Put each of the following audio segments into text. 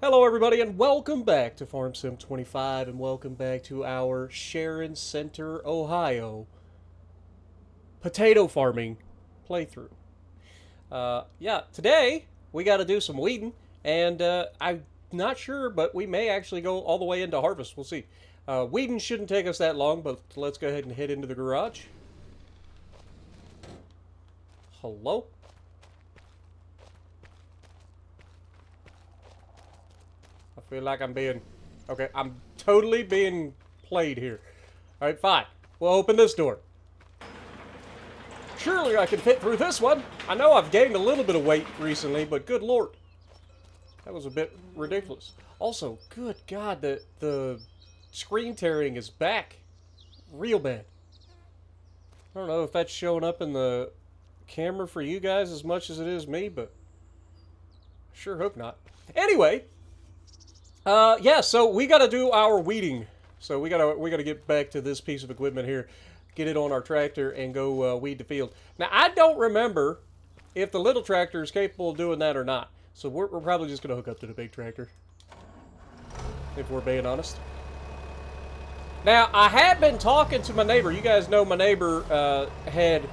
Hello everybody and welcome back to Farm Sim 25 and welcome back to our Sharon Center, Ohio potato farming playthrough. Yeah, today we got to do some weeding and I'm not sure, but we may actually go all the way into harvest. We'll see. Weeding shouldn't take us that long, but let's go ahead and head into the garage. Hello? I feel like I'm being... Okay, I'm totally being played here. Alright, fine. We'll open this door. Surely I can fit through this one. I know I've gained a little bit of weight recently, but good lord. That was a bit ridiculous. Also, good god, the screen tearing is back. Real bad. I don't know if that's showing up in the camera for you guys as much as it is me, but sure hope not. Anyway, yeah, so we got to do our weeding. So we gotta get back to this piece of equipment here, get it on our tractor, and go weed the field. Now I don't remember if the little tractor is capable of doing that or not. So we're probably just gonna hook up to the big tractor, if we're being honest. Now I had been talking to my neighbor. You guys know my neighbor had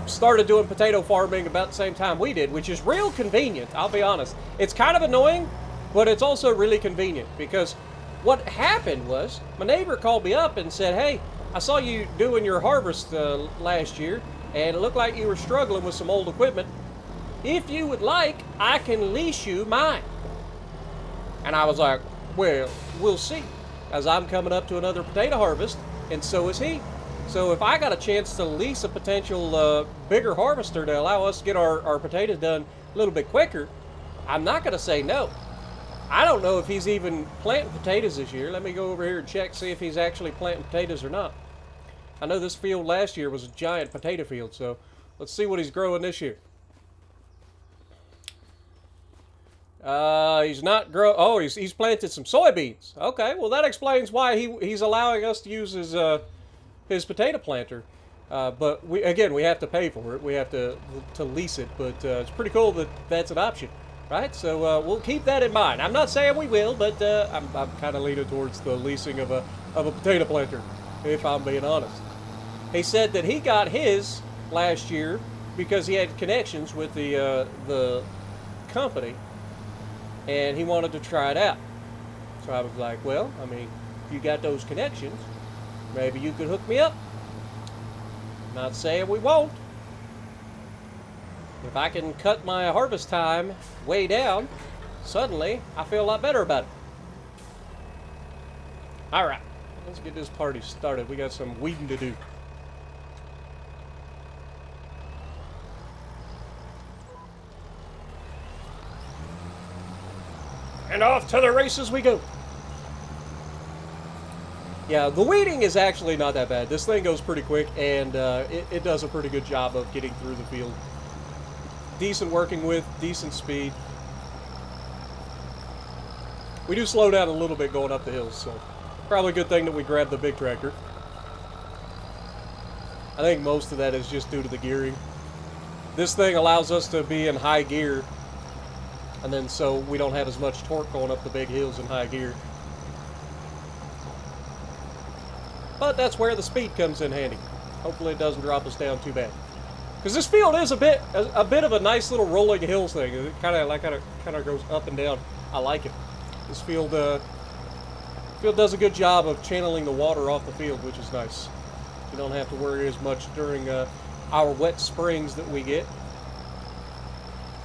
started doing potato farming about the same time we did, which is real convenient. I'll be honest. It's kind of annoying, but it's also really convenient because what happened was my neighbor called me up and said, "Hey, I saw you doing your harvest last year, and it looked like you were struggling with some old equipment. If you would like, I can lease you mine." And I was like, "Well, we'll see, as I'm coming up to another potato harvest, and so is he. So if I got a chance to lease a potential bigger harvester to allow us to get our potatoes done a little bit quicker, I'm not going to say no." I don't know if he's even planting potatoes this year. Let me go over here and check, see if he's actually planting potatoes or not. I know this field last year was a giant potato field, so let's see what he's growing this year. He's not grow. Oh, he's planted some soybeans. Okay, well that explains why he's allowing us to use his potato planter. But we have to pay for it. We have to lease it. But it's pretty cool that that's an option. Right, so we'll keep that in mind. I'm not saying we will, but I'm kind of leaning towards the leasing of a potato planter, if I'm being honest. He said that he got his last year because he had connections with the company, and he wanted to try it out. So I was like, well, I mean, if you got those connections, maybe you could hook me up. Not saying we won't. If I can cut my harvest time way down, suddenly I feel a lot better about it. Alright, let's get this party started. We got some weeding to do. And off to the races we go. Yeah, the weeding is actually not that bad. This thing goes pretty quick, and it does a pretty good job of getting through the field. Decent working with, decent speed. We do slow down a little bit going up the hills, so probably a good thing that we grabbed the big tractor. I think most of that is just due to the gearing. This thing allows us to be in high gear, and then so we don't have as much torque going up the big hills in high gear. But that's where the speed comes in handy. Hopefully it doesn't drop us down too bad. Because this field is a bit of a nice little rolling hills thing. It kind of goes up and down. I like it. This field does a good job of channeling the water off the field, which is nice. You don't have to worry as much during our wet springs that we get.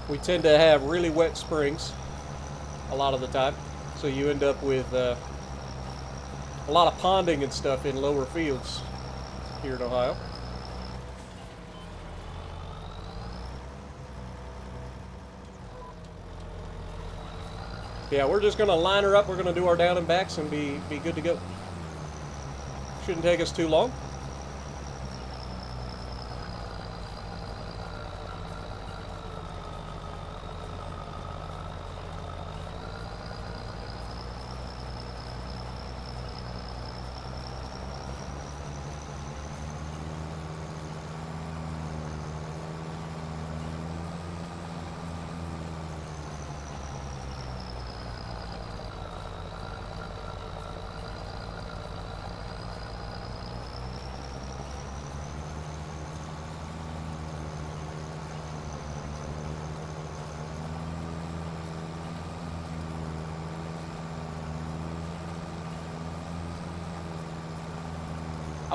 We tend to have really wet springs a lot of the time, so you end up with a lot of ponding and stuff in lower fields here in Ohio. Yeah, we're just going to line her up. We're going to do our down and backs and be good to go. Shouldn't take us too long.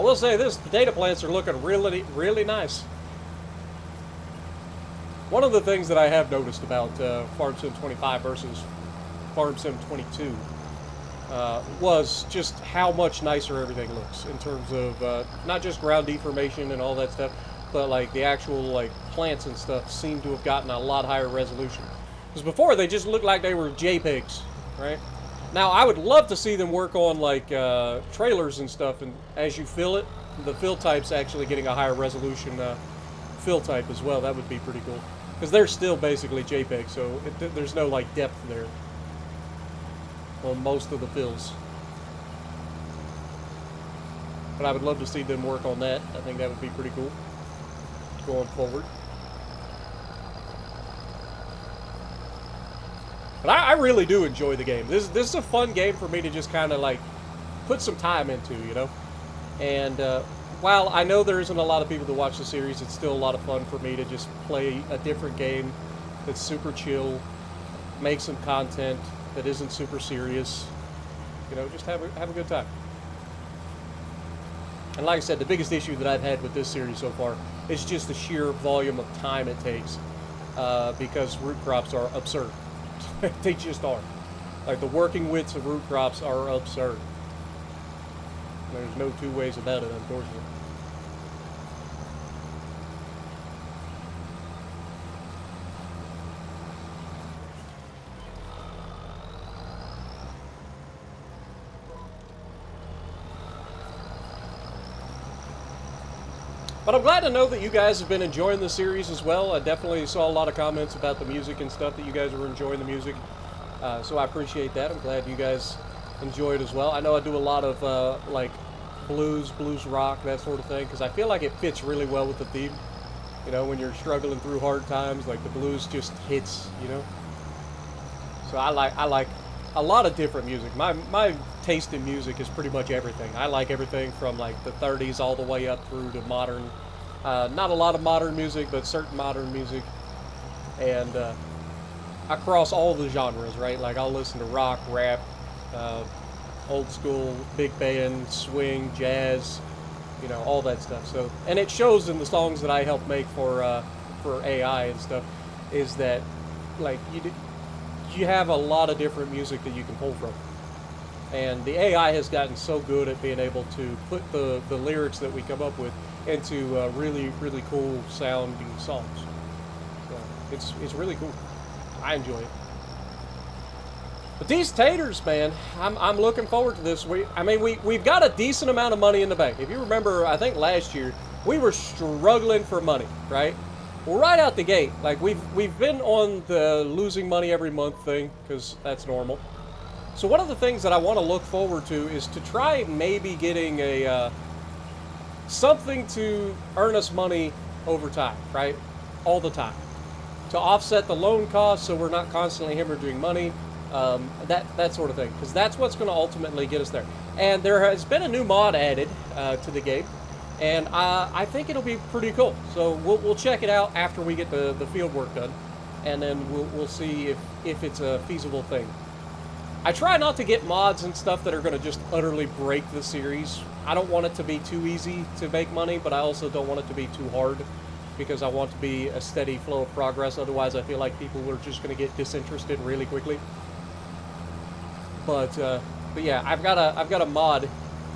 I will say this, potato plants are looking really, really nice. One of the things that I have noticed about Farm Sim 25 versus Farm Sim 22 was just how much nicer everything looks in terms of not just ground deformation and all that stuff, but like the actual like plants and stuff seem to have gotten a lot higher resolution. Because before they just looked like they were JPEGs, right? Now I would love to see them work on like trailers and stuff, and as you fill it, the fill type's actually getting a higher resolution fill type as well. That would be pretty cool. Because they're still basically JPEG, so there's no like depth there on most of the fills. But I would love to see them work on that. I think that would be pretty cool going forward. But I really do enjoy the game. This is a fun game for me to just kind of like put some time into, you know? And while I know there isn't a lot of people that watch the series, it's still a lot of fun for me to just play a different game that's super chill, make some content that isn't super serious, you know, just have a good time. And like I said, the biggest issue that I've had with this series so far is just the sheer volume of time it takes, because root crops are absurd. They just are. Like, the working widths of root crops are absurd. There's no two ways about it, unfortunately. But I'm glad to know that you guys have been enjoying the series as well. I definitely saw a lot of comments about the music and stuff, that you guys were enjoying the music. So I appreciate that. I'm glad you guys enjoy it as well. I know I do a lot of like blues rock, that sort of thing, because I feel like it fits really well with the theme. You know, when you're struggling through hard times, like the blues just hits, you know. So I like a lot of different music. My taste in music is pretty much everything. I like everything from like the 30s all the way up through to modern. Not a lot of modern music, but certain modern music. And across all the genres, right? Like I'll listen to rock, rap, old school, big band, swing, jazz, you know, all that stuff. So, and it shows in the songs that I help make for AI and stuff, is that like you have a lot of different music that you can pull from. And the AI has gotten so good at being able to put the lyrics that we come up with into really, really cool sounding songs. So it's really cool. I enjoy it. But these taters, man, I'm looking forward to this. We've got a decent amount of money in the bank. If you remember, I think last year we were struggling for money, right? Well, right out the gate, like we've been on the losing money every month thing, because that's normal. So one of the things that I want to look forward to is to try maybe getting a something to earn us money over time, right? All the time, to offset the loan costs, so we're not constantly hemorrhaging money. That sort of thing, because that's what's going to ultimately get us there. And there has been a new mod added to the game, and I think it'll be pretty cool. So we'll check it out after we get the field work done, and then we'll see if it's a feasible thing. I try not to get mods and stuff that are going to just utterly break the series. I don't want it to be too easy to make money, but I also don't want it to be too hard, because I want to be a steady flow of progress. Otherwise, I feel like people are just going to get disinterested really quickly. But yeah, I've got a mod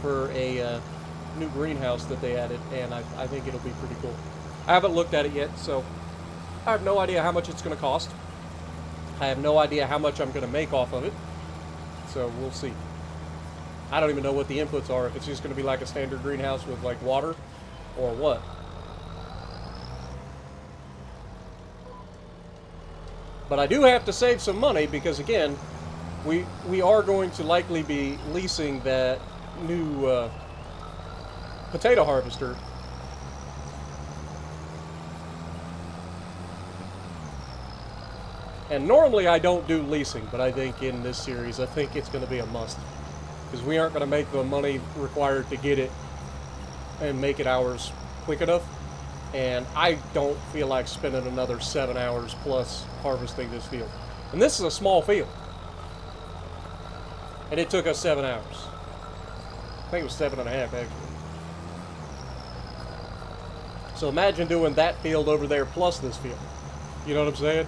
for a new greenhouse that they added, and I think it'll be pretty cool. I haven't looked at it yet, so I have no idea how much it's going to cost. I have no idea how much I'm going to make off of it, so we'll see. I don't even know what the inputs are, if it's just going to be like a standard greenhouse with like water, or what. But I do have to save some money, because again, we are going to likely be leasing that new potato harvester. And normally I don't do leasing, but I think in this series, I think it's going to be a must, because we aren't going to make the money required to get it and make it ours quick enough. And I don't feel like spending another 7 hours plus harvesting this field. And this is a small field. And it took us 7 hours. I think it was 7.5, actually. So imagine doing that field over there plus this field. You know what I'm saying?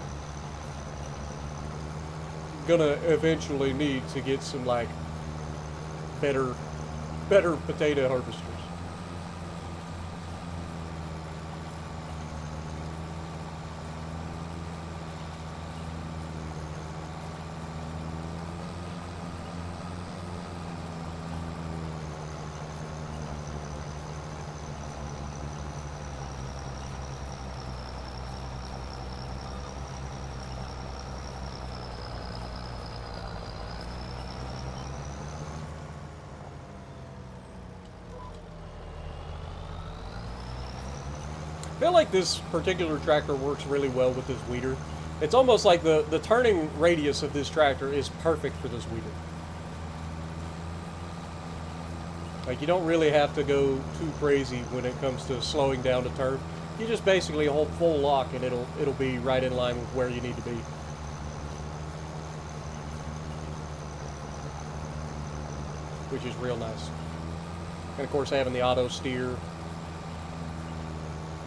Gonna eventually need to get some like better potato harvesters. I feel like this particular tractor works really well with this weeder. It's almost like the turning radius of this tractor is perfect for this weeder. Like, you don't really have to go too crazy when it comes to slowing down the turn. You just basically hold full lock and it'll be right in line with where you need to be. Which is real nice. And of course having the auto steer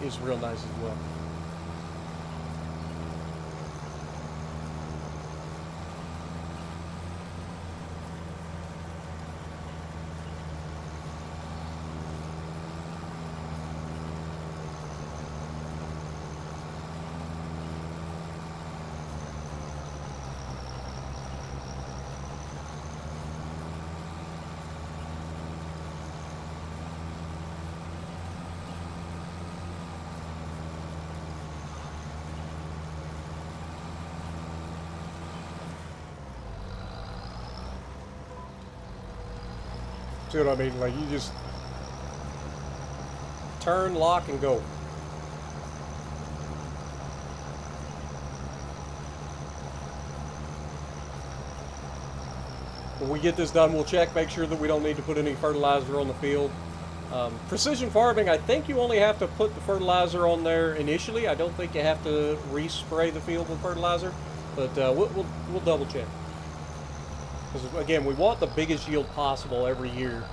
is real nice as well. See what I mean? Like, you just turn, lock, and go. When we get this done, we'll check, make sure that we don't need to put any fertilizer on the field. Precision farming, I think you only have to put the fertilizer on there initially. I don't think you have to respray the field with fertilizer, but we'll double check. Because again, we want the biggest yield possible every year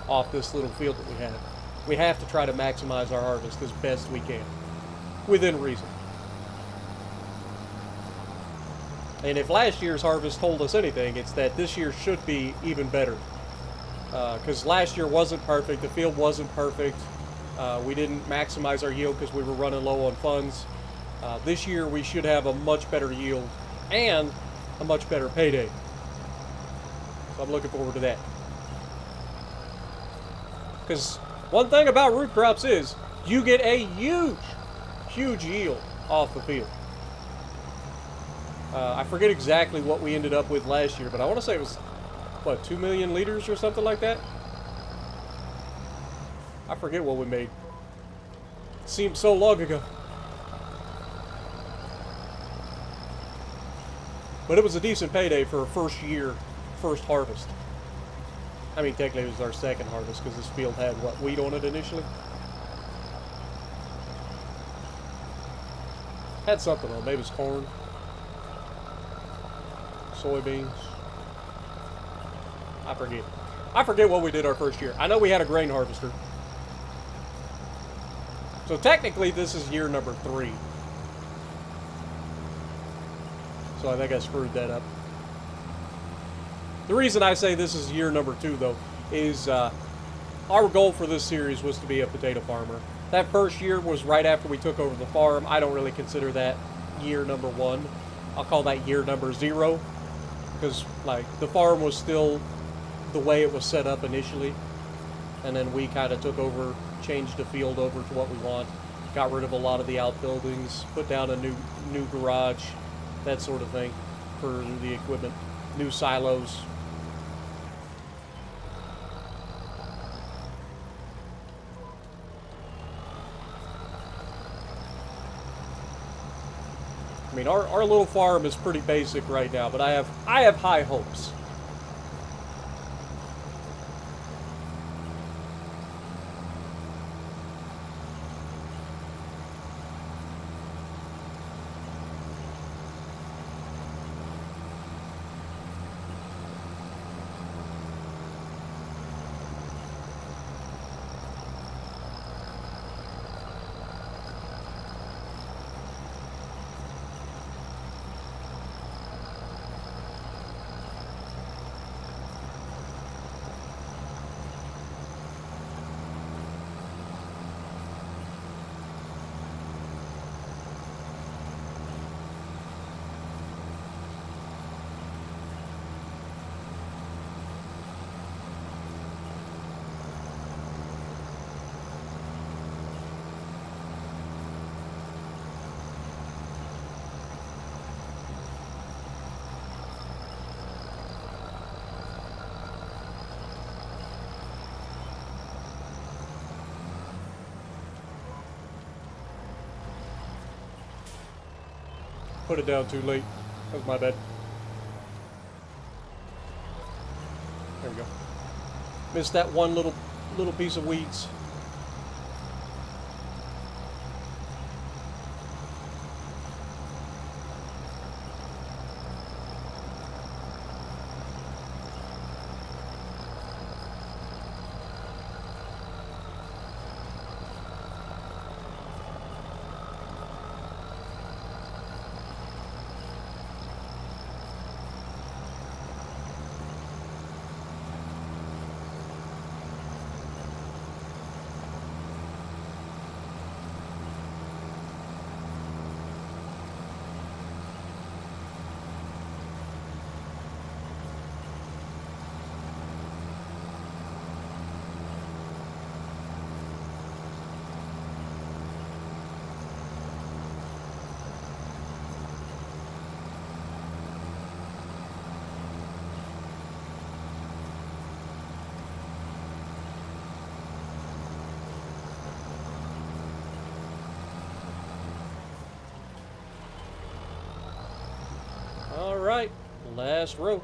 off this little field that we have. We have to try to maximize our harvest as best we can, within reason. And if last year's harvest told us anything, it's that this year should be even better. Because last year wasn't perfect, the field wasn't perfect. We didn't maximize our yield because we were running low on funds. This year we should have a much better yield and a much better payday. So I'm looking forward to that. Because one thing about root crops is you get a huge yield off the field. I forget exactly what we ended up with last year, but I want to say it was, what, 2 million liters or something like that? I forget what we made. It seemed so long ago. But it was a decent payday for a first harvest. I mean, technically it was our second harvest because this field had, what, wheat on it initially? Had something on it. Maybe it was corn. Soybeans. I forget. I forget what we did our first year. I know we had a grain harvester. So technically this is year number 3. So I think I screwed that up. The reason I say this is year number 2, though, is our goal for this series was to be a potato farmer. That first year was right after we took over the farm. I don't really consider that year number 1. I'll call that year number 0, because like the farm was still the way it was set up initially, and then we kind of took over, changed the field over to what we want, got rid of a lot of the outbuildings, put down a new garage, that sort of thing for the equipment, new silos. I mean, our little farm is pretty basic right now, but I have high hopes. put it down too late. That was my bad. There we go. Missed that one little piece of weeds. All right, last row.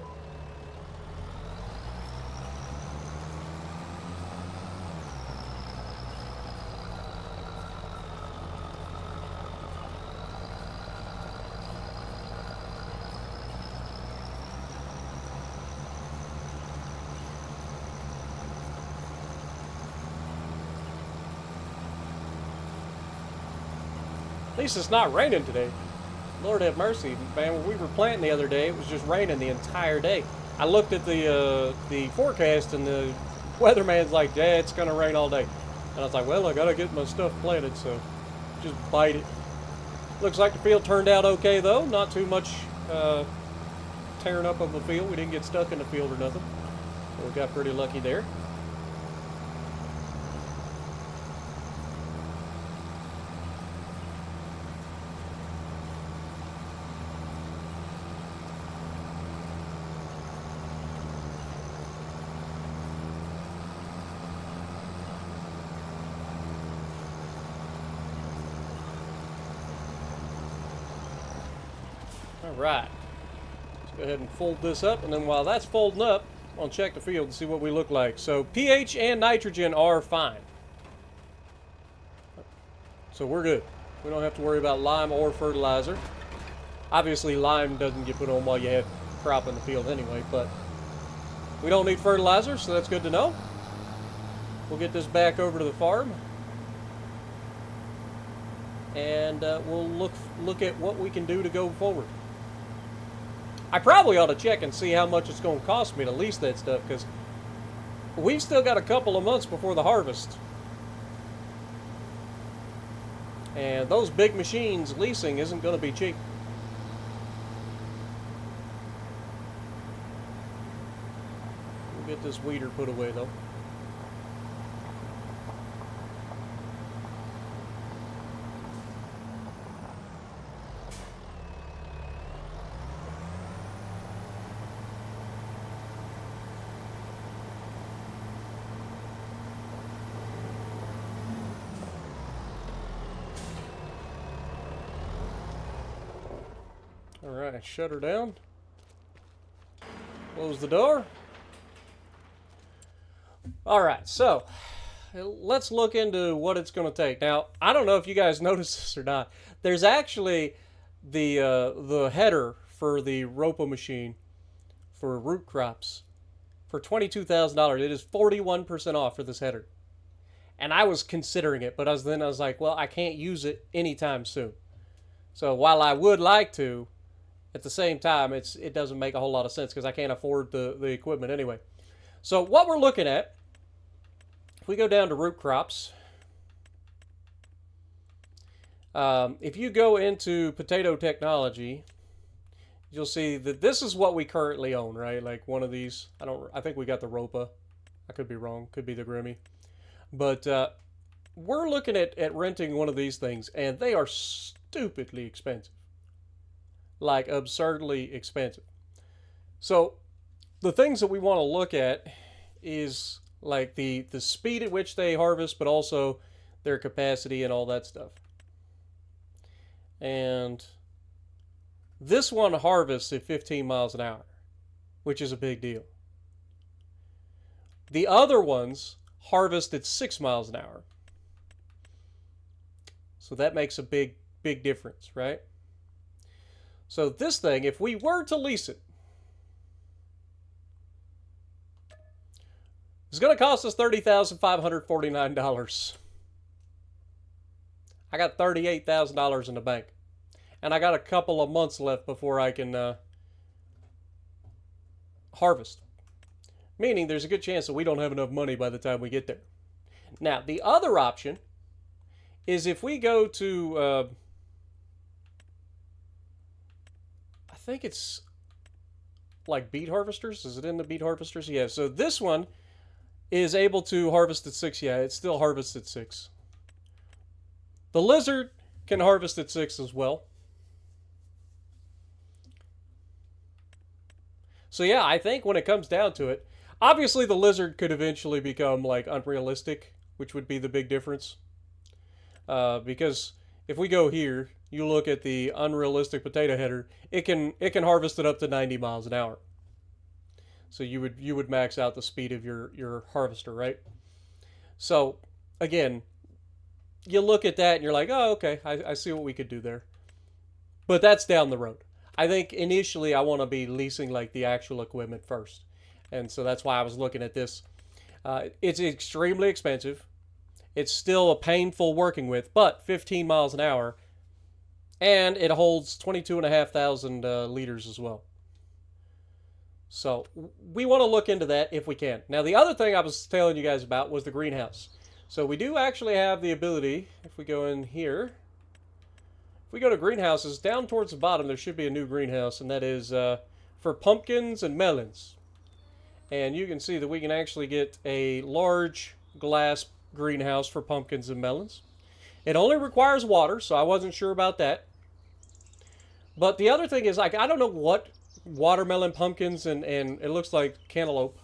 At least it's not raining today. Lord have mercy, man. When we were planting the other day, it was just raining the entire day. I looked at the forecast, and the weatherman's like, "Yeah, it's gonna rain all day." And I was like, "Well, I gotta get my stuff planted, so just bite it." Looks like the field turned out okay, though. Not too much tearing up of the field. We didn't get stuck in the field or nothing. So we got pretty lucky there. Alright, let's go ahead and fold this up, and then while that's folding up, I'll check the field and see what we look like. So pH and nitrogen are fine. So we're good. We don't have to worry about lime or fertilizer. Obviously lime doesn't get put on while you have crop in the field anyway, but we don't need fertilizer, so that's good to know. We'll get this back over to the farm, and we'll look at what we can do to go forward. I probably ought to check and see how much it's going to cost me to lease that stuff, because we've still got a couple of months before the harvest. And those big machines leasing isn't going to be cheap. We'll get this weeder put away though. Alright, shut her down. Close the door. Alright, so let's look into what it's going to take. Now, I don't know if you guys noticed this or not. There's actually the header for the Ropa machine for root crops for $22,000. It is 41% off for this header. And I was considering it, but I was like, well, I can't use it anytime soon. So while I would like to, at the same time, it doesn't make a whole lot of sense because I can't afford the equipment anyway. So what we're looking at, if we go down to root crops, if you go into potato technology, you'll see that this is what we currently own, right? Like one of these. I think we got the Ropa. I could be wrong. Could be the Grimmy. But we're looking at renting one of these things, and they are stupidly expensive. Like absurdly expensive. So the things that we want to look at is like the speed at which they harvest, but also their capacity and all that stuff. And This one harvests at 15 miles an hour, which is a big deal. The other ones harvest at 6 miles an hour. So that makes a big difference, right? So this thing, if we were to lease it, it's going to cost us $30,549. I got $38,000 in the bank. And I got a couple of months left before I can harvest. Meaning there's a good chance that we don't have enough money by the time we get there. Now, the other option is if we go to, I think it's like beet harvesters. Is it in the beet harvesters? Yeah, so this one is able to harvest at 6. Yeah, it still harvests at 6. The lizard can harvest at 6 as well. So yeah, I think when it comes down to it, obviously the lizard could eventually become like unrealistic, which would be the big difference. Because if we go here, you look at the unrealistic potato header, it can harvest it up to 90 miles an hour. So you would max out the speed of your harvester, right? So again, you look at that and you're like, oh, okay, I see what we could do there. But that's down the road. I think initially I want to be leasing like the actual equipment first. And so that's why I was looking at this. It's extremely expensive. It's still a painful working with, but 15 miles an hour. And it holds 22,500 liters as well. So we want to look into that if we can. Now, the other thing I was telling you guys about was the greenhouse. So we do actually have the ability, if we go in here, if we go to greenhouses, down towards the bottom, there should be a new greenhouse, and that is for pumpkins and melons. And you can see that we can actually get a large glass greenhouse for pumpkins and melons. It only requires water, so I wasn't sure about that. But the other thing is, like, I don't know what watermelon, pumpkins, and it looks like cantaloupe.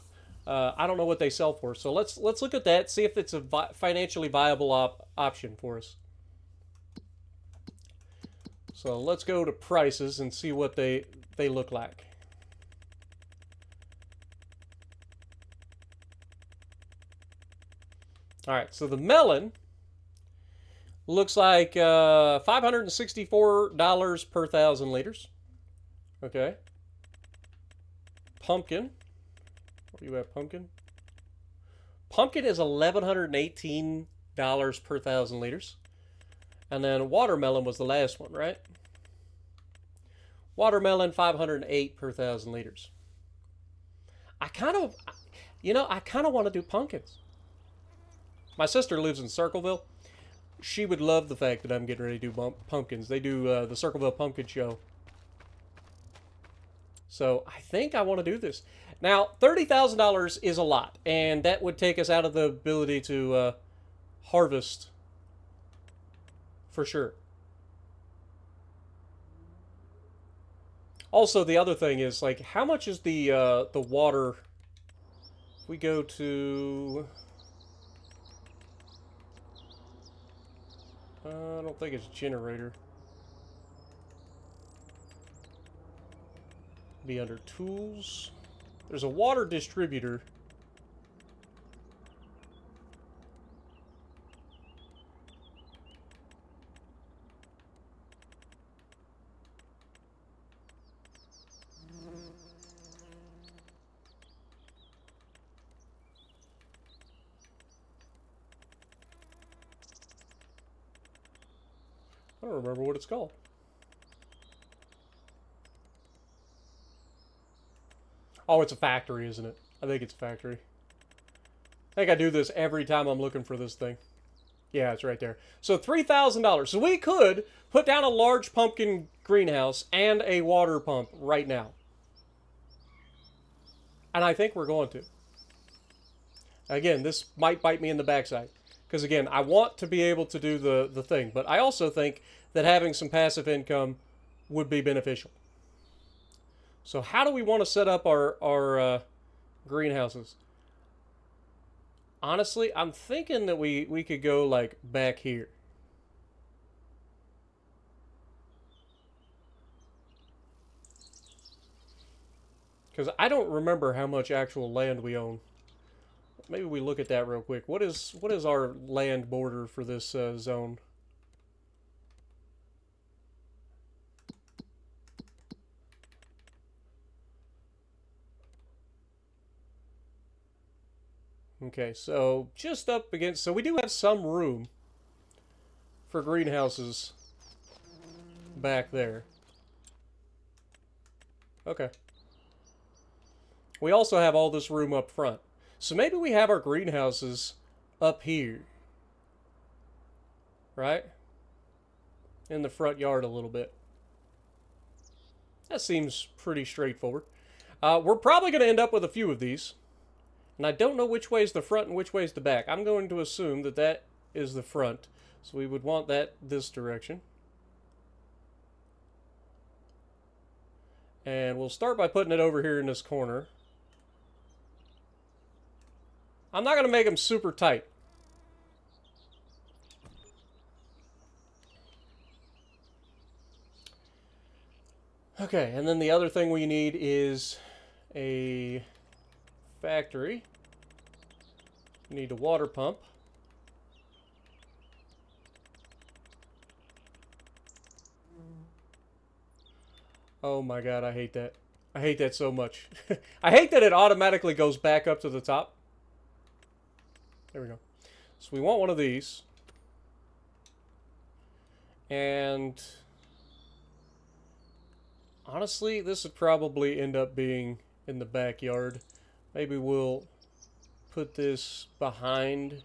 I don't know what they sell for. So let's look at that, see if it's a financially viable option for us. So let's go to prices and see what they look like. All right, so the melon looks like $564 per 1,000 liters. Okay. Pumpkin. What do you have, pumpkin? Pumpkin is $1,118 per 1,000 liters. And then watermelon was the last one, right? Watermelon, 508 per 1,000 liters. I kind of want to do pumpkins. My sister lives in Circleville. She would love the fact that I'm getting ready to do pumpkins. They do the Circleville Pumpkin Show. So I think I want to do this. Now, $30,000 is a lot, and that would take us out of the ability to harvest for sure. Also, the other thing is, like, how much is the water? If we go to, I don't think it's generator. Be under tools. There's a water distributor. I don't remember what it's called. Oh, it's a factory, isn't it? I think it's a factory. I think I do this every time I'm looking for this thing. Yeah, it's right there. So $3,000. So we could put down a large pumpkin greenhouse and a water pump right now. And I think we're going to. Again, this might bite me in the backside. Because again, I want to be able to do the thing. But I also think that having some passive income would be beneficial. So how do we want to set up our greenhouses? Honestly, I'm thinking that we could go like back here. Because I don't remember how much actual land we own. Maybe we look at that real quick. What is our land border for this zone? Okay, so just up against... So we do have some room for greenhouses back there. Okay. We also have all this room up front. So maybe we have our greenhouses up here. Right? In the front yard a little bit. That seems pretty straightforward. We're probably going to end up with a few of these. And I don't know which way is the front and which way is the back. I'm going to assume that that is the front. So we would want that this direction. And we'll start by putting it over here in this corner. I'm not going to make them super tight. Okay, and then the other thing we need is a factory. We need a water pump. Oh my god, I hate that. I hate that so much. I hate that it automatically goes back up to the top. There we go. So we want one of these. And honestly, this would probably end up being in the backyard. Maybe we'll put this behind.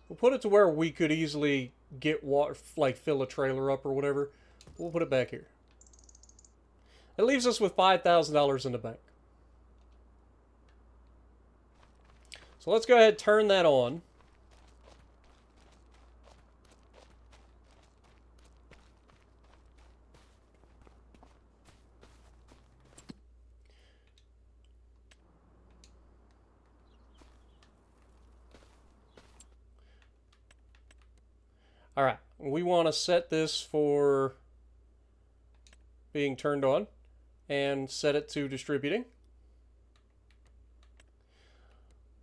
We'll put it to where we could easily get water, like fill a trailer up or whatever. We'll put it back here. It leaves us with $5,000 in the bank. So let's go ahead and turn that on. All right, we want to set this for being turned on and set it to distributing.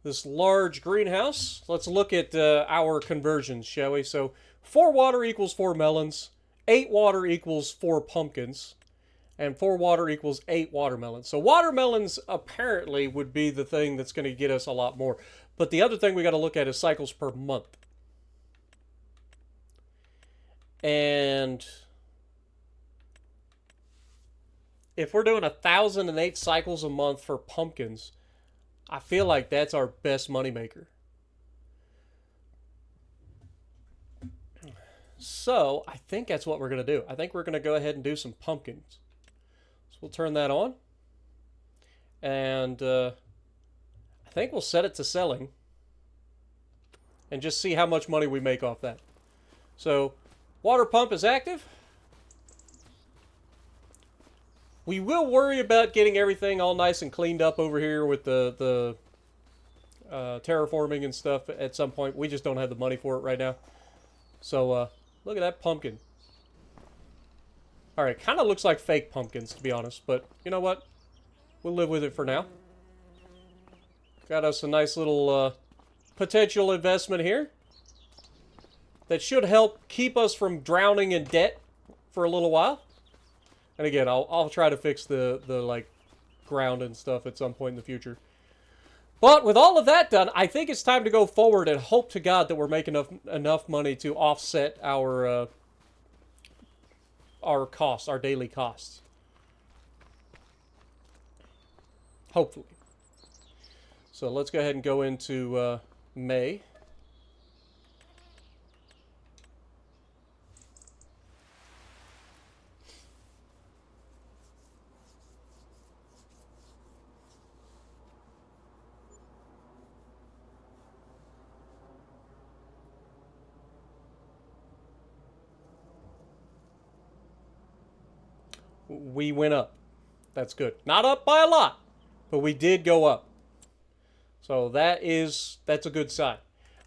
This large greenhouse, let's look at our conversions, shall we? So 4 water equals 4 melons, 8 water equals 4 pumpkins, and 4 water equals 8 watermelons. So watermelons apparently would be the thing that's going to get us a lot more. But the other thing we got to look at is cycles per month. And if we're doing 1,008 cycles a month for pumpkins, I feel like that's our best moneymaker. So I think that's what we're going to do. I think we're going to go ahead and do some pumpkins. So we'll turn that on. And I think we'll set it to selling. And just see how much money we make off that. So water pump is active. We will worry about getting everything all nice and cleaned up over here with the terraforming and stuff at some point. We just don't have the money for it right now. So look at that pumpkin. Alright, kind of looks like fake pumpkins, to be honest. But you know what? We'll live with it for now. Got us a nice little potential investment here. That should help keep us from drowning in debt for a little while. And again, I'll try to fix the like ground and stuff at some point in the future. But with all of that done, I think it's time to go forward and hope to God that we're making enough money to offset our costs, our daily costs. Hopefully. So let's go ahead and go into May. We went up. That's good. Not up by a lot, but we did go up. So that's a good sign.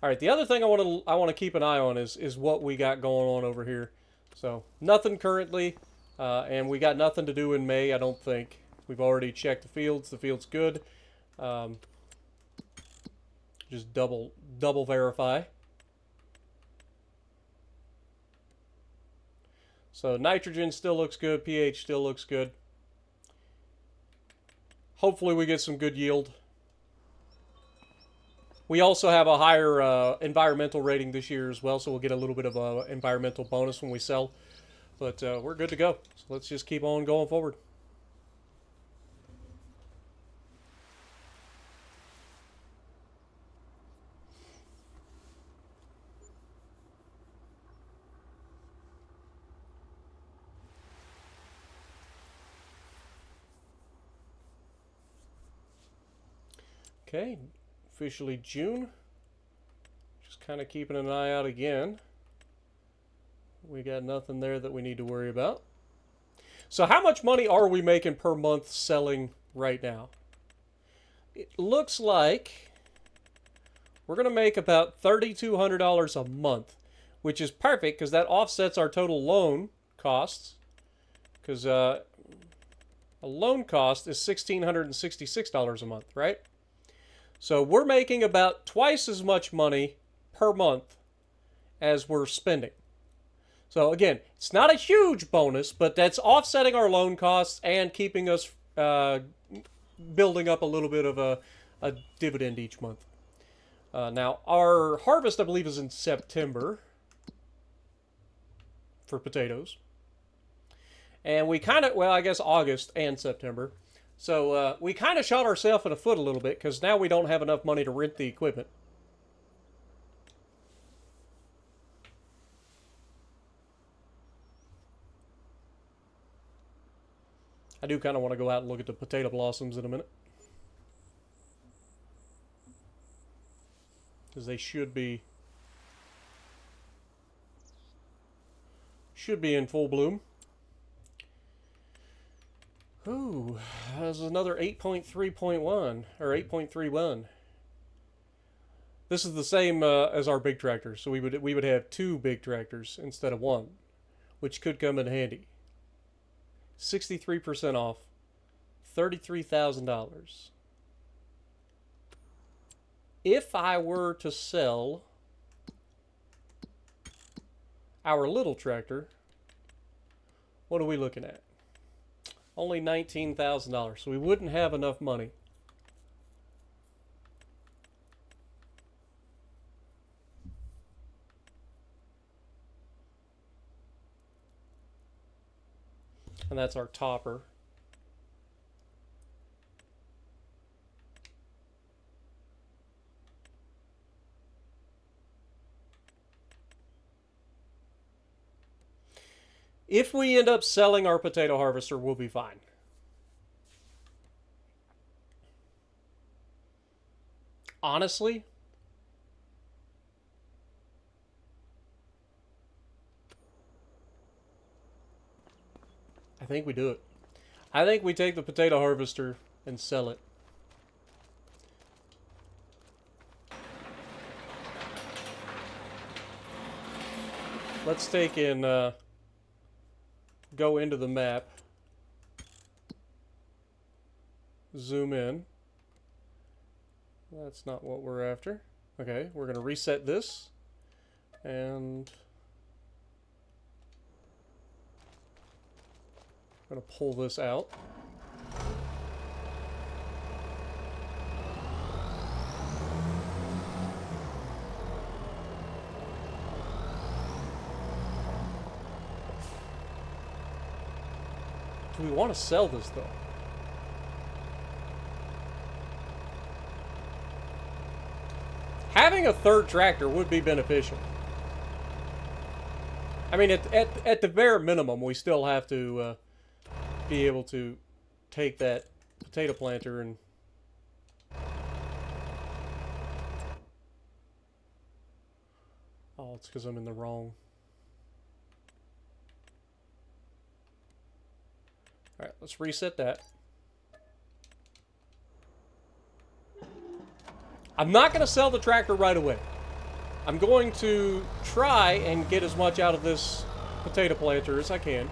All right, the other thing I want to keep an eye on is what we got going on over here. So nothing currently, and we got nothing to do in May. I don't think we've already checked the fields. The field's good. Just double verify. So nitrogen still looks good. pH still looks good. Hopefully we get some good yield. We also have a higher environmental rating this year as well, so we'll get a little bit of an environmental bonus when we sell. But we're good to go. So let's just keep on going forward. Okay, officially June. Just kind of keeping an eye out again. We got nothing there that we need to worry about. So how much money are we making per month selling right now? It looks like we're going to make about $3,200 a month, which is perfect because that offsets our total loan costs. Because a loan cost is $1,666 a month, right? So we're making about twice as much money per month as we're spending. So again, it's not a huge bonus, but that's offsetting our loan costs and keeping us building up a little bit of a dividend each month. Now, our harvest, I believe, is in September for potatoes. And we kind of, well, I guess August and September. So we kind of shot ourselves in the foot a little bit because now we don't have enough money to rent the equipment. I do kind of want to go out and look at the potato blossoms in a minute. Because they should be in full bloom. Ooh, there's another 8.3.1 or 8.31. This is the same as our big tractor, so we would have 2 big tractors instead of 1, which could come in handy. 63% off, $33,000. If I were to sell our little tractor, what are we looking at? Only $19,000, so we wouldn't have enough money. And that's our topper. If we end up selling our potato harvester, we'll be fine. Honestly, I think we do it. I think we take the potato harvester and sell it. Let's take and go into the map, zoom in. That's not what we're after. Okay, we're going to reset this, and I'm going to pull this out. Do we want to sell this, though? Having a third tractor would be beneficial. I mean, at the bare minimum, we still have to be able to take that potato planter and... Oh, it's because I'm in the wrong... Alright, let's reset that. I'm not going to sell the tractor right away. I'm going to try and get as much out of this potato planter as I can.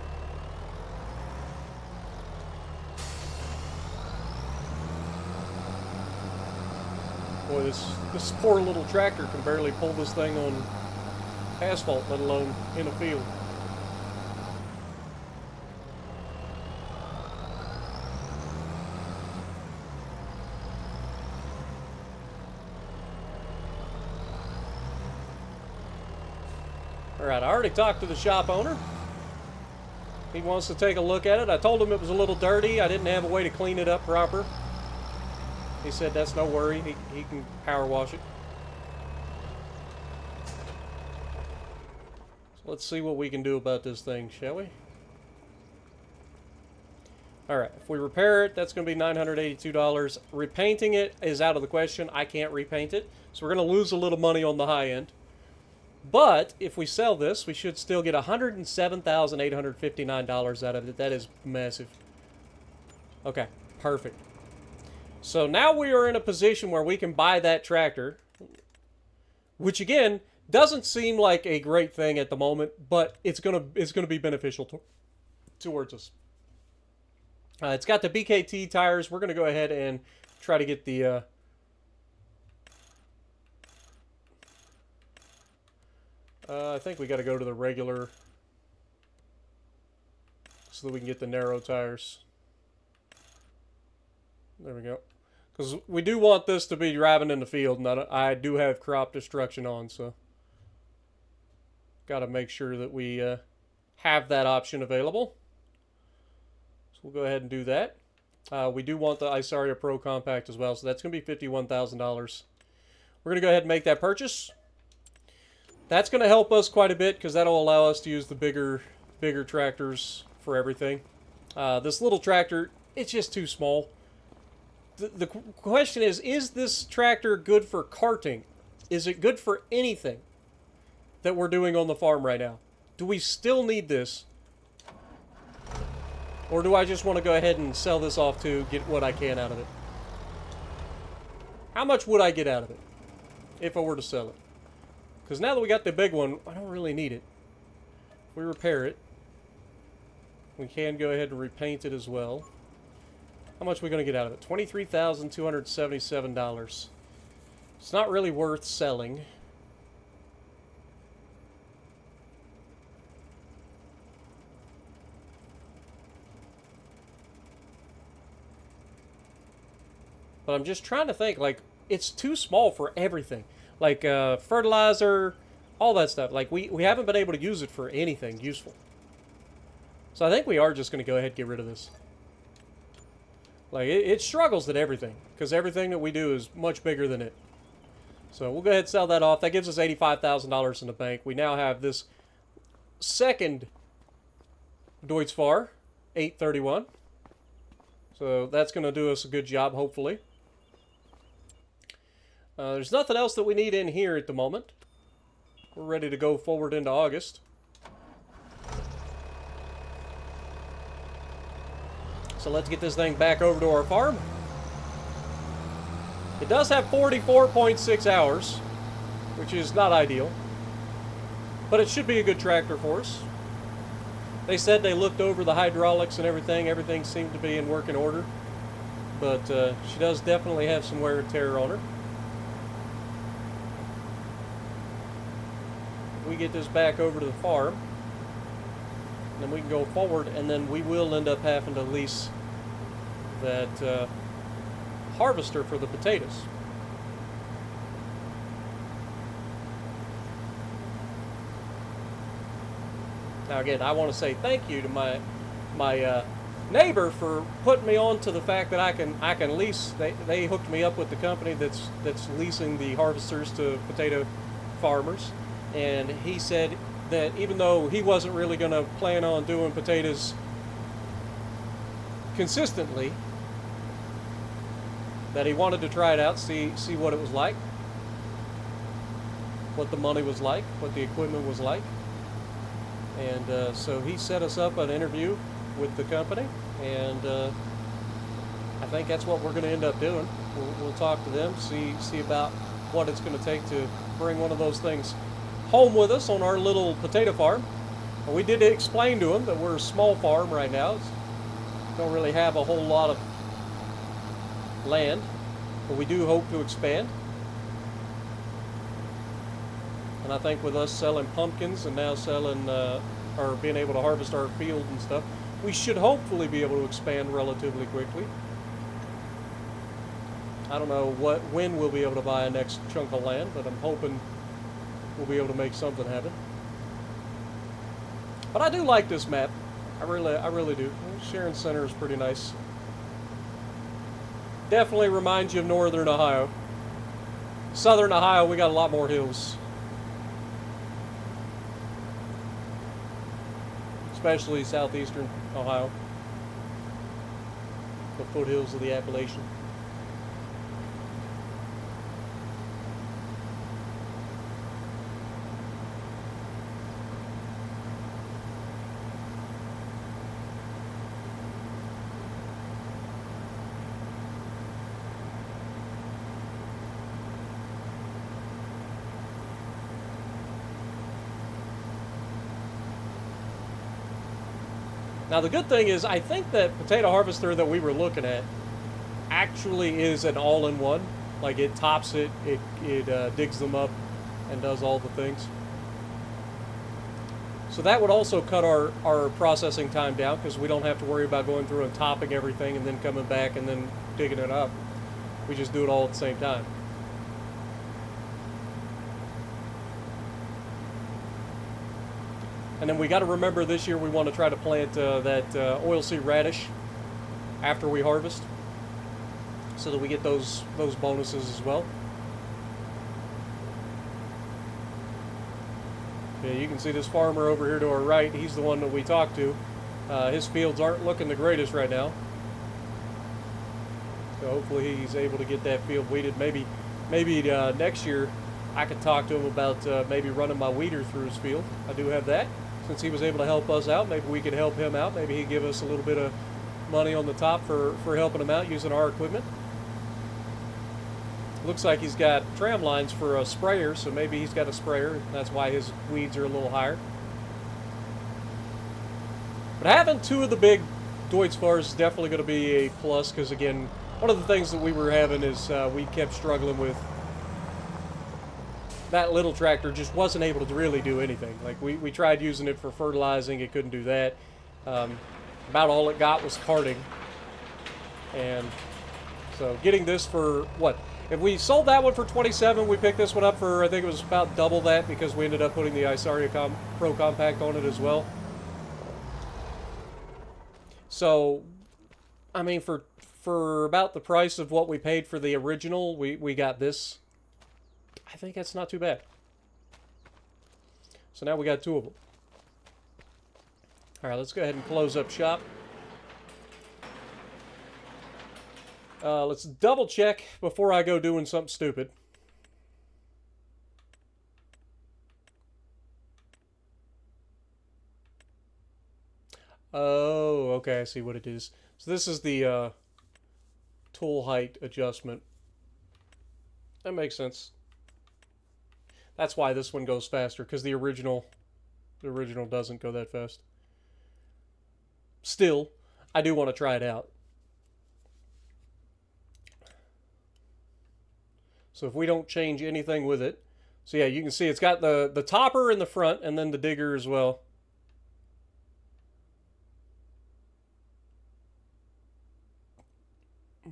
Boy, this poor little tractor can barely pull this thing on asphalt, let alone in a field. Alright, I already talked to the shop owner. He wants to take a look at it. I told him it was a little dirty. I didn't have a way to clean it up proper. He said that's no worry. He can power wash it. So let's see what we can do about this thing, shall we? Alright, if we repair it, that's going to be $982. Repainting it is out of the question. I can't repaint it. So we're going to lose a little money on the high end. But if we sell this, we should still get $107,859 out of it. That is massive. Okay, perfect. So now we are in a position where we can buy that tractor, which again doesn't seem like a great thing at the moment, but it's gonna be beneficial towards us. It's got the BKT tires. We're gonna go ahead and try to get the. I think we got to go to the regular so that we can get the narrow tires. There we go. Because we do want this to be driving in the field, and I do have crop destruction on, so got to make sure that we have that option available. So we'll go ahead and do that. We do want the Isaria Pro Compact as well, so that's going to be $51,000. We're going to go ahead and make that purchase. That's going to help us quite a bit because that'll allow us to use the bigger tractors for everything. This little tractor, it's just too small. The question is this tractor good for carting? Is it good for anything that we're doing on the farm right now? Do we still need this? Or do I just want to go ahead and sell this off to get what I can out of it? How much would I get out of it if I were to sell it? Because now that we got the big one, I don't really need it. If we repair it, we can go ahead and repaint it as well. How much are we going to get out of it? $23,277. It's not really worth selling. But I'm just trying to think, like, it's too small for everything. Like fertilizer, all that stuff. Like we haven't been able to use it for anything useful. So I think we are just going to go ahead and get rid of this. Like it struggles at everything because everything that we do is much bigger than it. So we'll go ahead and sell that off. That gives us $85,000 in the bank. We now have this second Deutz-Fahr 831. So that's going to do us a good job, hopefully. There's nothing else that we need in here at the moment. We're ready to go forward into August. So let's get this thing back over to our farm. It does have 44.6 hours, which is not ideal. But it should be a good tractor for us. They said they looked over the hydraulics and everything. Everything seemed to be in working order. But she does definitely have some wear and tear on her. We get this back over to the farm, and then we can go forward, and then we will end up having to lease that harvester for the potatoes. Now again, I want to say thank you to my neighbor for putting me on to the fact that I can lease. They hooked me up with the company that's leasing the harvesters to potato farmers. And he said that even though he wasn't really going to plan on doing potatoes consistently, that he wanted to try it out, see what it was like, what the money was like, what the equipment was like. And so he set us up an interview with the company, and I think that's what we're going to end up doing. We'll talk to them, see about what it's going to take to bring one of those things home with us on our little potato farm. And we did explain to him that we're a small farm right now. Don't really have a whole lot of land, but we do hope to expand. And I think with us selling pumpkins and now selling, or being able to harvest our field and stuff, we should hopefully be able to expand relatively quickly. I don't know when we'll be able to buy a next chunk of land, but I'm hoping we'll be able to make something happen. But I do like this map. I really do. Sharon Center is pretty nice. Definitely reminds you of Northern Ohio. Southern Ohio, we got a lot more hills. Especially southeastern Ohio. The foothills of the Appalachian. Now the good thing is, I think that potato harvester that we were looking at actually is an all-in-one. Like it tops it, it digs them up, and does all the things. So that would also cut our processing time down, because we don't have to worry about going through and topping everything and then coming back and then digging it up. We just do it all at the same time. And then we got to remember this year we want to try to plant that oilseed radish after we harvest, so that we get those bonuses as well. Yeah, you can see this farmer over here to our right. He's the one that we talked to. His fields aren't looking the greatest right now, so hopefully he's able to get that field weeded. Maybe next year I could talk to him about maybe running my weeder through his field. I do have that. Since he was able to help us out, maybe we could help him out. Maybe he'd give us a little bit of money on the top for helping him out using our equipment. Looks like he's got tram lines for a sprayer, so maybe he's got a sprayer. That's why his weeds are a little higher. But having two of the big Deutz-Fars is definitely going to be a plus, because again, one of the things that we were having is we kept struggling with that little tractor just wasn't able to really do anything. Like we tried using it for fertilizing, it couldn't do that. About all it got was carting. And so getting this for what? If we sold that one for $27, we picked this one up for, I think it was about double that, because we ended up putting the Isaria Pro Compact on it as well. So, I mean, for about the price of what we paid for the original, we got this. I think that's not too bad. So now we got two of them. All right, let's go ahead and close up shop. Let's double check before I go doing something stupid. Oh, okay, I see what it is. So this is the tool height adjustment. That makes sense. That's why this one goes faster, because the original doesn't go that fast. Still, I do want to try it out. So if we don't change anything with it, so yeah, you can see it's got the topper in the front and then the digger as well.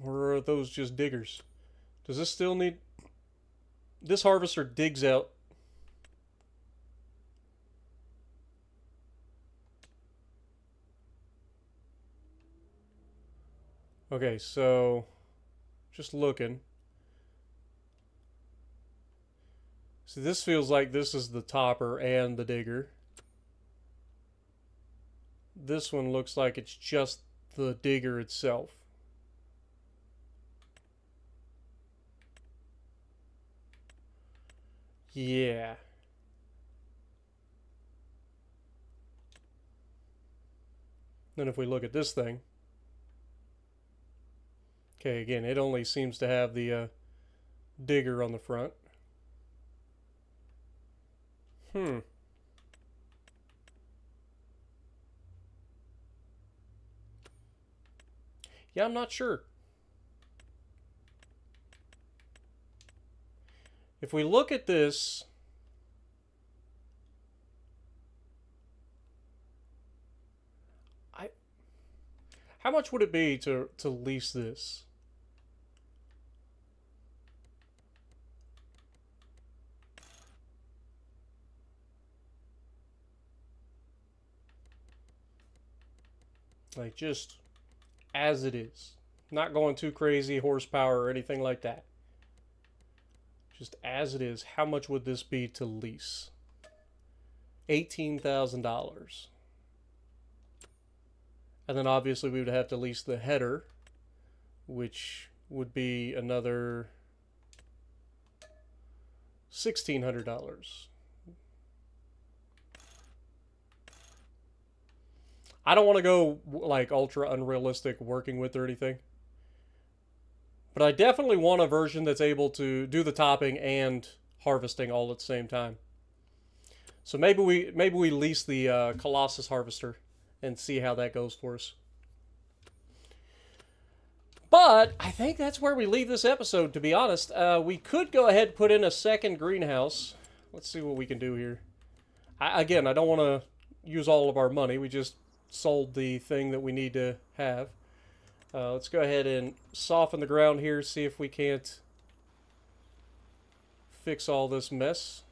Or are those just diggers? Does this still need... This harvester digs out. Okay, so just looking. So this feels like this is the topper and the digger. This one looks like it's just the digger itself. Yeah. Then if we look at this thing. Okay, again, it only seems to have the digger on the front. Hmm. Yeah, I'm not sure. If we look at this, I how much would it be to lease this? Like just as it is. Not going too crazy horsepower or anything like that. Just as it is, how much would this be to lease? $18,000. And then obviously we would have to lease the header, which would be another $1,600. I don't want to go like ultra unrealistic working with or anything. But I definitely want a version that's able to do the topping and harvesting all at the same time. So maybe we lease the Colossus harvester and see how that goes for us. But I think that's where we leave this episode, to be honest. We could go ahead and put in a second greenhouse. Let's see what we can do here. Again, I don't want to use all of our money. We just sold the thing that we need to have. Let's go ahead and soften the ground here, see if we can't fix all this mess.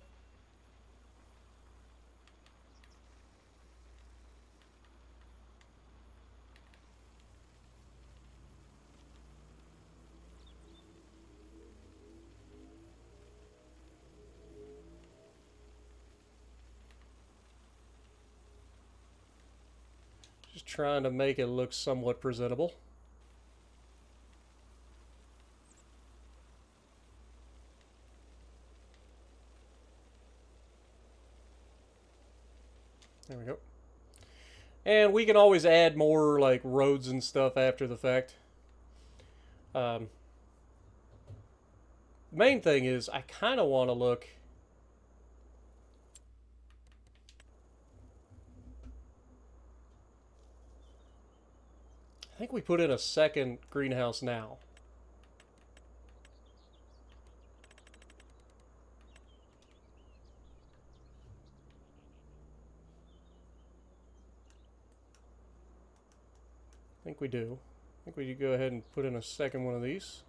Just trying to make it look somewhat presentable. There we go. And we can always add more like roads and stuff after the fact. Main thing is I kind of want to look. I think we put in a second greenhouse now. I think we do. I think we could go ahead and put in a second one of these.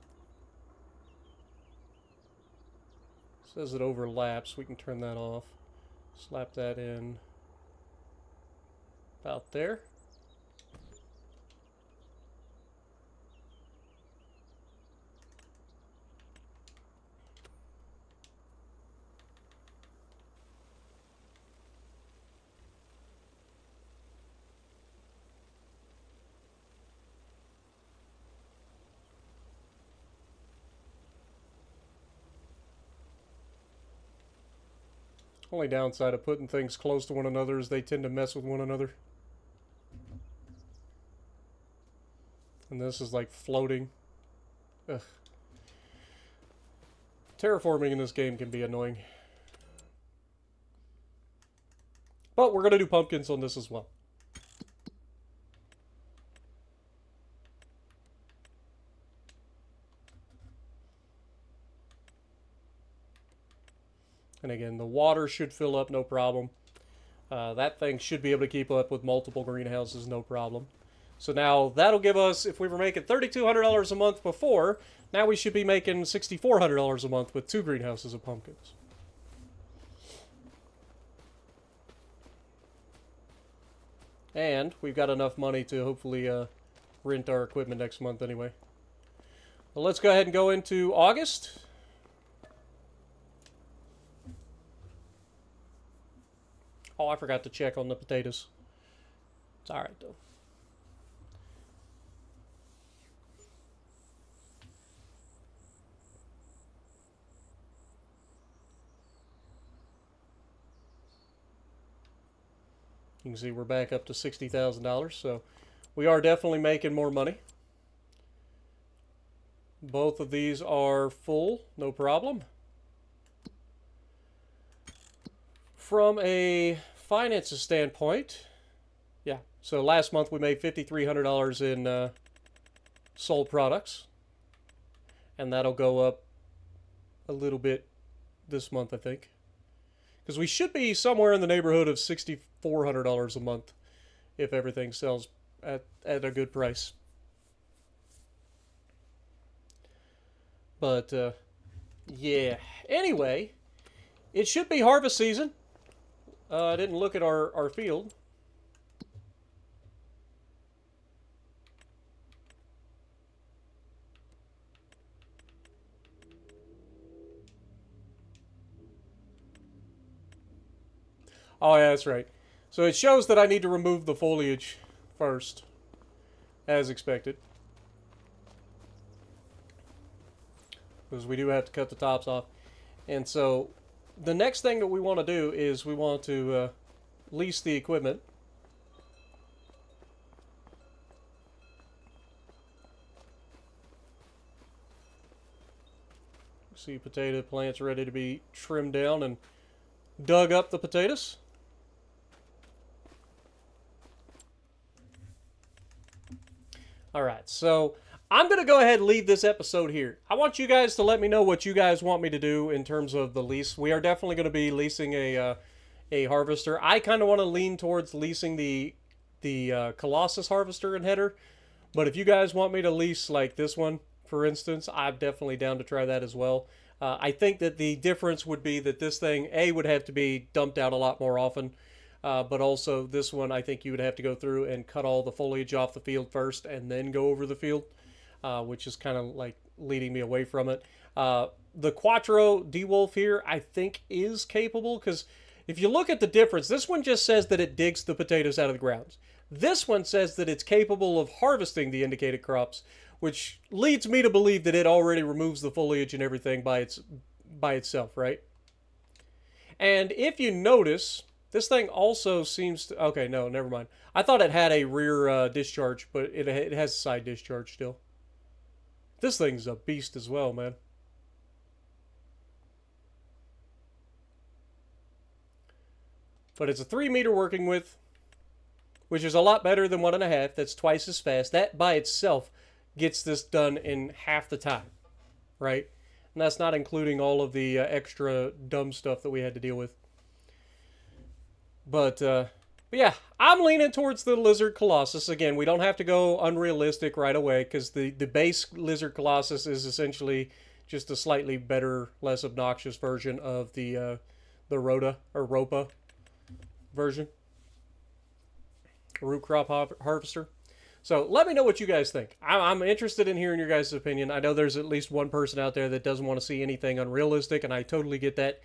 It says it overlaps. We can turn that off. Slap that in about there. Only downside of putting things close to one another is they tend to mess with one another. And this is like floating. Ugh. Terraforming in this game can be annoying. But we're going to do pumpkins on this as well. And again, the water should fill up, no problem. That thing should be able to keep up with multiple greenhouses, no problem. So now that'll give us, if we were making $3,200 a month before, now we should be making $6,400 a month with 2 greenhouses of pumpkins. And we've got enough money to hopefully rent our equipment next month anyway. Well, let's go ahead and go into August. Oh, I forgot to check on the potatoes. It's alright, though. You can see we're back up to $60,000, so we are definitely making more money. Both of these are full, no problem. from a finances standpoint, yeah. So last month we made $5,300 in sold products, and that'll go up a little bit this month, I think, because we should be somewhere in the neighborhood of $6,400 a month if everything sells at a good price. But yeah. Anyway, it should be harvest season. I didn't look at our field. Oh, yeah, that's right. So it shows that I need to remove the foliage first, as expected. Because we do have to cut the tops off. And so the next thing that we want to do is we want to lease the equipment. See potato plants ready to be trimmed down and dug up the potatoes. Alright, so I'm going to go ahead and leave this episode here. I want you guys to let me know what you guys want me to do in terms of the lease. We are definitely going to be leasing a harvester. I kind of want to lean towards leasing the Colossus harvester and header. But if you guys want me to lease like this one, for instance, I'm definitely down to try that as well. I think that the difference would be that this thing, A, would have to be dumped out a lot more often. But also this one, I think you would have to go through and cut all the foliage off the field first and then go over the field, which is kind of like leading me away from it. The Quattro D-Wolf here, I think, is capable, because if you look at the difference, this one just says that it digs the potatoes out of the ground. This one says that it's capable of harvesting the indicated crops, which leads me to believe that it already removes the foliage and everything by itself, right? And if you notice, this thing also seems to... Okay, no, never mind. I thought it had a rear discharge, but it has a side discharge still. This thing's a beast as well, man. But it's a 3-meter working width, which is a lot better than 1.5. That's twice as fast. That by itself gets this done in half the time, right? And that's not including all of the extra dumb stuff that we had to deal with. But yeah, I'm leaning towards the Lizard Colossus. Again, we don't have to go unrealistic right away, because the base Lizard Colossus is essentially just a slightly better, less obnoxious version of the Rota or Ropa version. Root crop harvester. So let me know what you guys think. I'm interested in hearing your guys' opinion. I know there's at least one person out there that doesn't want to see anything unrealistic, and I totally get that.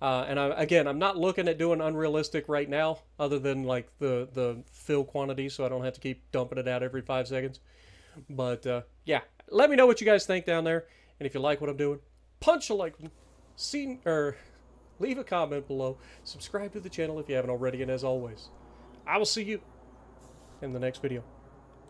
And I'm not looking at doing unrealistic right now, other than like the fill quantity, so I don't have to keep dumping it out every 5 seconds. But yeah, let me know what you guys think down there, and if you like what I'm doing, punch a like, leave a comment below, subscribe to the channel if you haven't already, and as always, I will see you in the next video.